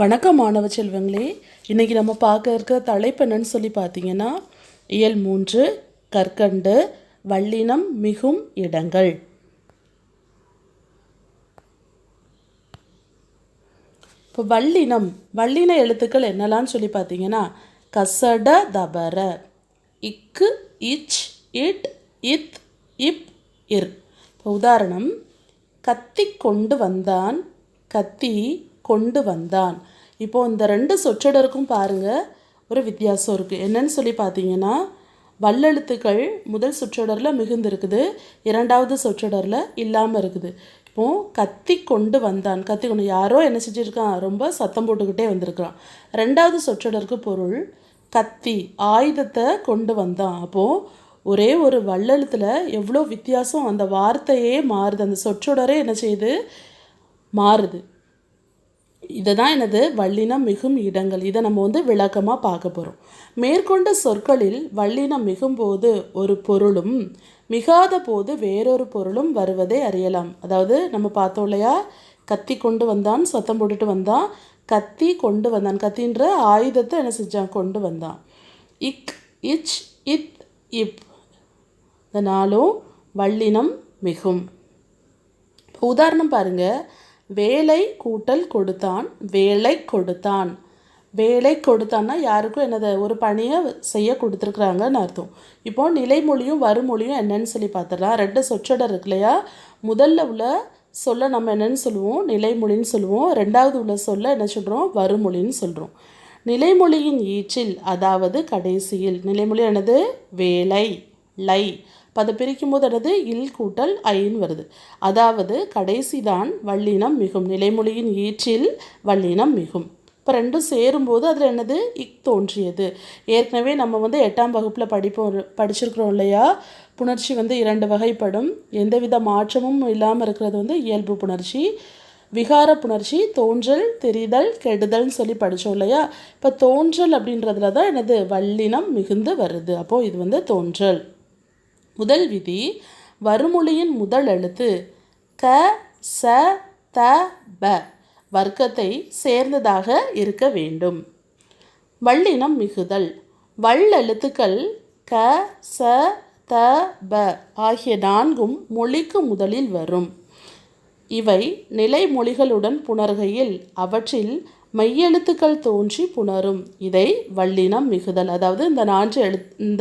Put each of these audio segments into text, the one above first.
வணக்கம் மாணவ செல்வங்களே. இன்றைக்கி நம்ம பார்க்க இருக்கிற தலைப்பு என்னன்னு சொல்லி பார்த்தீங்கன்னா, இயல் 3 கற்கண்டு வல்லினம் மிகும் இடங்கள். இப்போ வல்லின எழுத்துக்கள் என்னெல்லாம் சொல்லி பார்த்தீங்கன்னா, கசட தபர, இக்கு இச் இட் இத் இப் இர். இப்போ உதாரணம், கத்தி கொண்டு வந்தான், கத்தி கொண்டு வந்தான். இப்போது இந்த ரெண்டு சொற்றொடருக்கும் பாருங்கள் ஒரு வித்தியாசம் இருக்குது. என்னன்னு சொல்லி பார்த்தீங்கன்னா, வல்லெழுத்துக்கள் முதல் சொற்றொடரில் மிகுந்திருக்குது, இரண்டாவது சொற்றொடரில் இல்லாமல் இருக்குது. இப்போது கத்தி கொண்டு வந்தான், கத்தி கொண்டு யாரோ என்ன செஞ்சுருக்கான், ரொம்ப சத்தம் போட்டுக்கிட்டே வந்திருக்கான். ரெண்டாவது சொற்றொடருக்கு பொருள் கத்தி, ஆயுதத்தை கொண்டு வந்தான். அப்போது ஒரே ஒரு வல்லெழுத்தில் எவ்வளோ வித்தியாசம், அந்த வார்த்தையே மாறுது, அந்த சொற்றொடரே என்ன செய்யுது, மாறுது. இதை தான் எனது வல்லினம் மிகும் இடங்கள். இதை நம்ம விளக்கமாக பார்க்க போகிறோம். மேற்கொண்ட சொற்களில் வல்லினம் மிகும்போது ஒரு பொருளும் மிகாத போது வேறொரு பொருளும் வருவதை அறியலாம். அதாவது நம்ம பார்த்தோம் இல்லையா, கத்தி கொண்டு வந்தான், சத்தம் போட்டுட்டு வந்தான், கத்தி கொண்டு வந்தான், கத்தின்ற ஆயுதத்தை என்ன செஞ்சான், கொண்டு வந்தான். இக் இச் இத் இப், இந்த நாளும் வல்லினம் மிகும். உதாரணம் பாருங்கள், வேலை கூட்டல் கொடுத்தான், வேலை கொடுத்தான். வேலை கொடுத்தான்னா யாருக்கும் என்னது, ஒரு பணியை செய்ய கொடுத்துருக்குறாங்கன்னு அர்த்தம். இப்போது நிலைமொழியும் வருமொழியும் என்னன்னு சொல்லி பார்த்துடலாம். ரெண்டு சொற்றொடர் இருக்கு இல்லையா, முதல்ல உள்ள சொல்ல நம்ம என்னன்னு சொல்லுவோம், நிலைமொழின்னு சொல்லுவோம். ரெண்டாவது உள்ள சொல்ல என்ன சொல்கிறோம், வருமொழின்னு சொல்கிறோம். நிலைமொழியின் ஈற்றில், அதாவது கடைசியில், நிலைமொழி என்னது, வேலை, லை. இப்போ அதை பிரிக்கும் போது என்னது, இல் கூட்டல் ஐன்னு வருது. அதாவது கடைசி தான் வல்லினம் மிகும். நிலைமொழியின் ஈற்றில் வல்லினம் மிகும். இப்போ ரெண்டும் சேரும்போது அதில் என்னது, இக் தோன்றியது. ஏற்கனவே நம்ம 8ஆம் வகுப்பில் படிச்சிருக்கிறோம் இல்லையா, புணர்ச்சி 2 வகைப்படும். எந்தவித மாற்றமும் இல்லாமல் இருக்கிறது இயல்பு புணர்ச்சி, விகார புணர்ச்சி, தோன்றல், தெரிதல், கெடுதல்னு சொல்லி படித்தோம் இல்லையா. இப்போ தோன்றல் அப்படின்றதுல தான் என்னது, வல்லினம் மிகுந்து வருது. அப்போது இது தோன்றல். முதல் விதி, வருமொழியின் முதல் எழுத்து க ச த ப வர்க்கத்தை சேர்ந்ததாக இருக்க வேண்டும். வல்லினம் மிகுதல், வல்லெழுத்துக்கள் க ச த ப ஆகிய 4ம் மொழிக்கு முதலில் வரும். இவை நிலைமொழிகளுடன் புணர்கையில் அவற்றில் மெய்யெழுத்துக்கள் தோன்றி புணரும். இதை வல்லினம் மிகுதல். அதாவது இந்த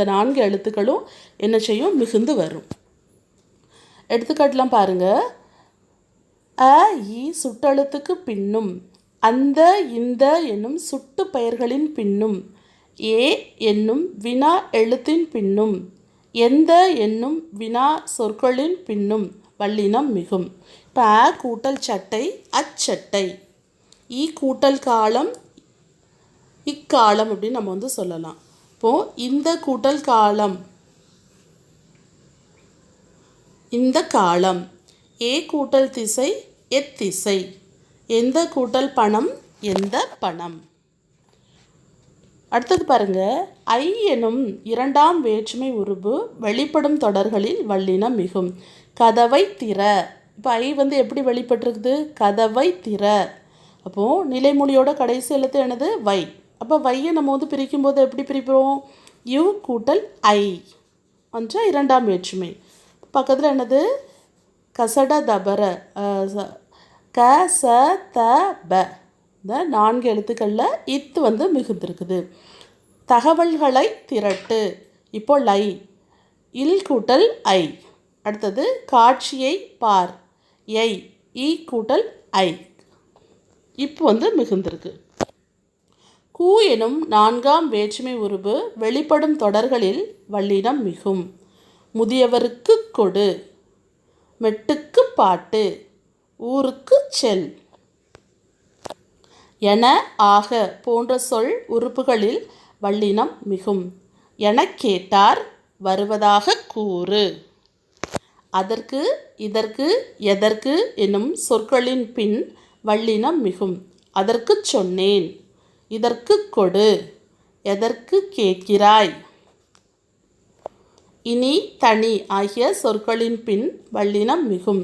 4 எழுத்துக்களும் என்ன செய்யும், மிகுந்து வரும். எடுத்துக்காட்டெலாம் பாருங்கள். அ இ சுட்டெழுத்துக்கு பின்னும், அந்த இந்த என்னும் சுட்டு பெயர்களின் பின்னும், ஏ என்னும் வினா எழுத்தின் பின்னும், எந்த என்னும் வினா சொற்களின் பின்னும் வல்லினம் மிகும். இப்போ அ கூட்டல் சட்டை, அச்சட்டை. ஈ கூட்டல் காலம், இக்காலம் அப்படின்னு நம்ம சொல்லலாம். இப்போது இந்த கூட்டல் காலம், இந்த காலம். ஏ கூட்டல் திசை, எத்திசை. எந்த கூட்டல் பணம், எந்த பணம். அடுத்தது பாருங்க, ஐ எனும் 2ஆம் வேற்றுமை உருபு வெளிப்படும் தொடர்களில் வல்லினம் மிகும். கதவை திற. இப்போ ஐ எப்படி வெளிப்பட்டிருக்குது, கதவை திற. அப்போது நிலைமொழியோட கடைசி எழுத்து என்னது, வை. அப்போ வையை நம்ம பிரிக்கும் போது எப்படி பிரிப்போம், யு கூட்டல் ஐ 2ஆம் வேற்றுமை. பக்கத்தில் என்னது, கசட தபர, க ச த ப, இந்த 4 எழுத்துக்களில் இத்து மிகுந்திருக்குது. தகவல்களை திரட்டு. இப்போ லை, இல் கூட்டல் ஐ. அடுத்தது காட்சியை பார், ஐ, ஈ கூட்டல் ஐ. இப்போ மிகுந்திருக்கு. கூ எனும் 4ஆம் வேற்றுமை உருபு வெளிப்படும் தொடர்களில் வல்லினம் மிகும். முதியவருக்கு கொடு, மெட்டுக்கு பாட்டு, ஊருக்கு செல். என ஆக போன்ற சொல் உறுப்புகளில் வல்லினம் மிகும். என கேட்டார், வருவதாக கூறு. அதற்கு, இதற்கு, எதற்கு என்னும் சொற்களின் பின் வல்லினம் மிகும். அதற்கு சொன்னேன், இதற்கு கொடு, எதற்கு கேட்கிறாய். இனி, தனி ஆகிய சொற்களின் பின் வல்லினம் மிகும்.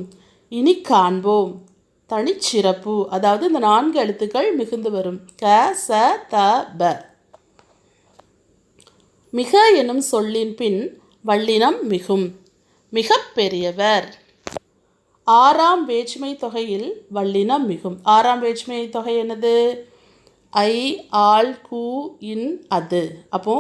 இனி காண்போம், தனிச்சிறப்பு, அதாவது இந்த 4 எழுத்துக்கள் மிகுந்து வரும். க ச த ப. மிக எனும் சொல்லின் பின் வல்லினம் மிகும். மிக பெரியவர். 6ஆம் வேற்றுமை தொகையில் வல்லினம் மிகும். 6ஆம் வேற்றுமை தொகை என்னது? ஐ, ஆள், கூ, இன், அது. அப்போ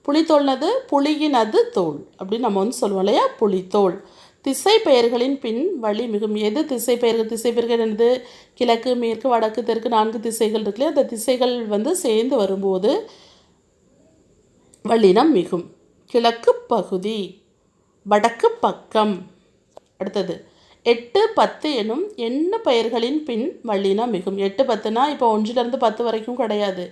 புலித்தோல்னது புலியின் அது தோல் அப்படின்னு நம்ம வந்து சொல்லுவோம் இல்லையா, புலித்தோல். திசை பெயர்களின் பின் வழி மிகும். எது திசை பெயர்கள்? திசை பெயர்கள் என்னது? கிழக்கு, மேற்கு, வடக்கு, தெற்கு 4 திசைகள் இருக்குல்லையா, அந்த திசைகள் வந்து சேர்ந்து வரும்போது வல்லினம் மிகும். கிழக்கு பகுதி, வடக்கு பக்கம். அடுத்தது 8, 10 எனும் எண்ண பெயர்களின் பின் வல்லினம் மிகும். 8, 10னா இப்போ 1லேருந்து 10 வரைக்கும் கிடையாது.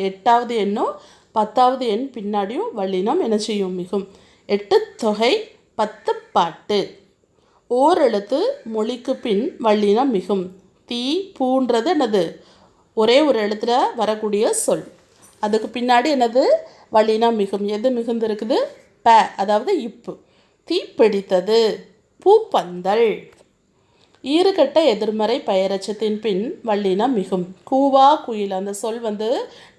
8வது எண்ணும் 10வது எண் பின்னாடியும் வல்லினம் என்ன செய்யும்? மிகும். 8 தொகை, 10 பாட்டு. ஓர் எழுத்து மொழிக்கு பின் வல்லினம் மிகும். தீ, பூன்றது என்னது? ஒரே ஒரு எழுத்துல வரக்கூடிய சொல். அதுக்கு பின்னாடி என்னது? வல்லினம் மிகும். எது மிகுந்து இருக்குது? ப, அதாவது இப்பு. தீ பிடித்தது, பூப்பந்தல். ஈறுகட்ட எதிர்மறை பெயரச்சத்தின் பின் வல்லினம் மிகும். கூவா குயில், அந்த சொல் வந்து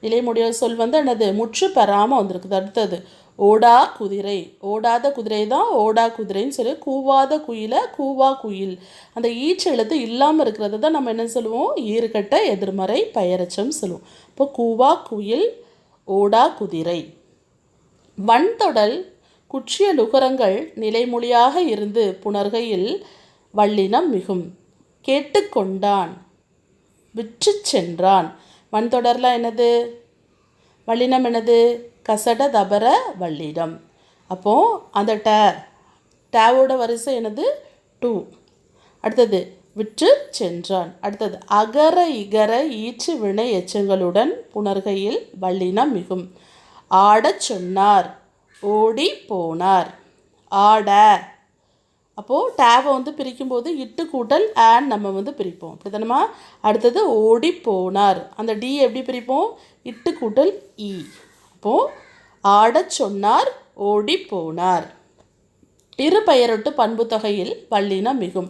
நிலைமுடிய சொல் வந்து என்னது? முற்று பெறாமல் வந்திருக்குது. அடுத்தது ஓடா குதிரை. ஓடாத குதிரை தான் ஓடா குதிரைன்னு சொல்லி, கூவாத குயிலை கூவா குயில். அந்த ஈச்சு எழுத்து இல்லாமல் இருக்கிறது தான் நம்ம என்ன சொல்லுவோம்? ஈறுகட்ட எதிர்மறை பெயரச்சம் சொல்லுவோம். இப்போ கூவா குயில், ஓடா குதிரை. வன்தொடல் குற்றிய லுகரங்கள் நிலைமொழியாக இருந்து புணர்கையில் வல்லினம் மிகும். கேட்டுக்கொண்டான், விற்று சென்றான். வன்தொடர்லாம் என்னது? வல்லினம் என்னது? கசட தபர வல்லினம். அப்போது அந்த டேவோட வரிசை என்னது? 2. அடுத்தது விற்று சென்றான். அடுத்தது அகர இகர ஈற்று வினை எச்சங்களுடன் புணர்கையில் வல்லினம் மிகும். ஆடச் சொன்னார், ஓடி போனார். ஆட. அப்போது டேவை வந்து பிரிக்கும்போது இட்டு கூட்டல் ஆன் நம்ம வந்து பிரிப்போம், அப்படி தானேம்மா? அடுத்தது ஓடி போனார், அந்த டி எப்படி பிரிப்போம்? இட்டு கூட்டல் இ. அப்போது ஆடச் சொன்னார், ஓடி போனார். இரு பெயரொட்டு பண்பு தொகையில் வல்லினம் மிகும்.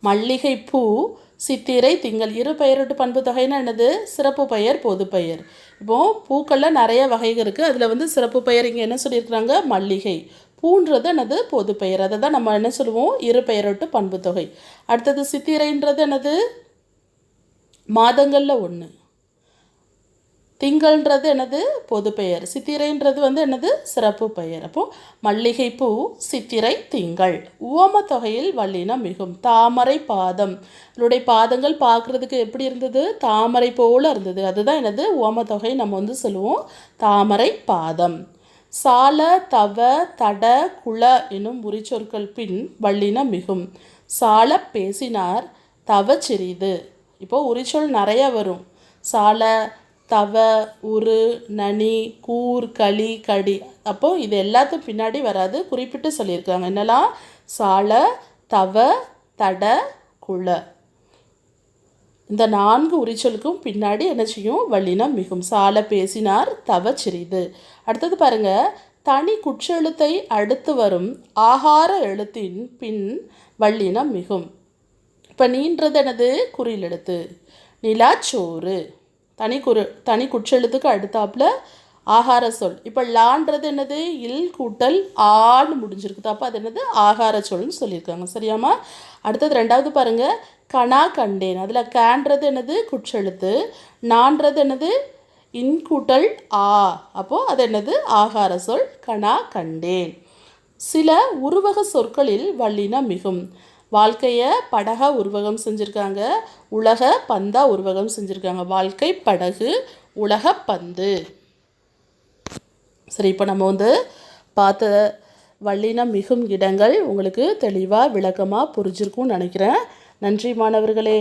மல்லிகை பூ, சித்திரை திங்கள். இரு பெயரொட்டு பண்பு தொகைன்னா என்னது? சிறப்பு பெயர், பொது பெயர். இப்போது பூக்களில் நிறைய வகைகள் இருக்குது. அதில் வந்து சிறப்பு பெயர் இங்கே என்ன சொல்லியிருக்கிறாங்க? மல்லிகை. பூன்றது என்னது? பொது பெயர். அதை தான் நம்ம என்ன சொல்லுவோம்? இரு பெயரொட்டு பண்பு தொகை. அடுத்தது சித்திரைன்றது என்னது? மாதங்களில் 1. திங்கள்ன்றது என்னது? பொது பெயர். சித்திரைன்றது வந்து என்னது? சிறப்பு பெயர். அப்போது மல்லிகைப்பூ, சித்திரை திங்கள். உவம தொகையில் வல்லினம் மிகும். தாமரை பாதம். இதனுடைய பாதங்கள் பார்க்குறதுக்கு எப்படி இருந்தது? தாமரை போல இருந்தது. அதுதான் என்னது? உவம தொகை நம்ம வந்து சொல்லுவோம் தாமரை பாதம். சால, தவ, தட, குல என்னும் உரிச்சொற்கள் பின் வல்லினம் மிகும். சால பேசினார், தவ சிறிது. இப்போது உரிச்சொல் நிறைய வரும். சால, தவ, உரு, நனி, கூர், களி, கடி. அப்போது இது எல்லாத்துக்கும் பின்னாடி வராது, குறிப்பிட்டு சொல்லியிருக்காங்க. என்னெல்லாம்? சால, தவ, தட, குல. இந்த 4 உரிச்சொலுக்கும் பின்னாடி என்ன செய்யும்? வல்லினம் மிகும். சால பேசினார், தவ சிறிது. அடுத்தது பாருங்க, தனி குற்றெழுத்தை அடுத்து வரும் ஆகார எழுத்தின் பின் வல்லினம் மிகும். இப்போ நீன்றது என்னது? குறில் எழுத்து. நிலாச்சோறு தனி குற்றெழுத்துக்கு அடுத்தாப்புல ஆகார சொல். இப்போ லான்றது என்னது? இல் கூட்டல் ஆன்னு முடிஞ்சிருக்குது. அப்போ அது என்னது? ஆகார சொல்னு சொல்லியிருக்காங்க. சரியாமா? அடுத்தது 2வது பாருங்க, கணா கண்டேன். அதில் கேன்றது என்னது? குற்றெழுத்து. நான்றது என்னது? இன் கூட்டல் ஆ. அப்போது அது என்னது? ஆகார சொல். கணா கண்டேன். சில உருவக சொற்களில் வல்லினம் மிகும். வாழ்க்கையை படகா உருவகம் செஞ்சுருக்காங்க, உலக பந்தா உருவகம் செஞ்சுருக்காங்க. வாழ்க்கை படகு, உலக பந்து. சரி, இப்போ நம்ம வந்து பார்த்த வல்லினம் மிகும் இடங்கள் உங்களுக்கு தெளிவாக விளக்கமாக புரிஞ்சிருக்கும்னு நினைக்கிறேன். நன்றி மாணவர்களே.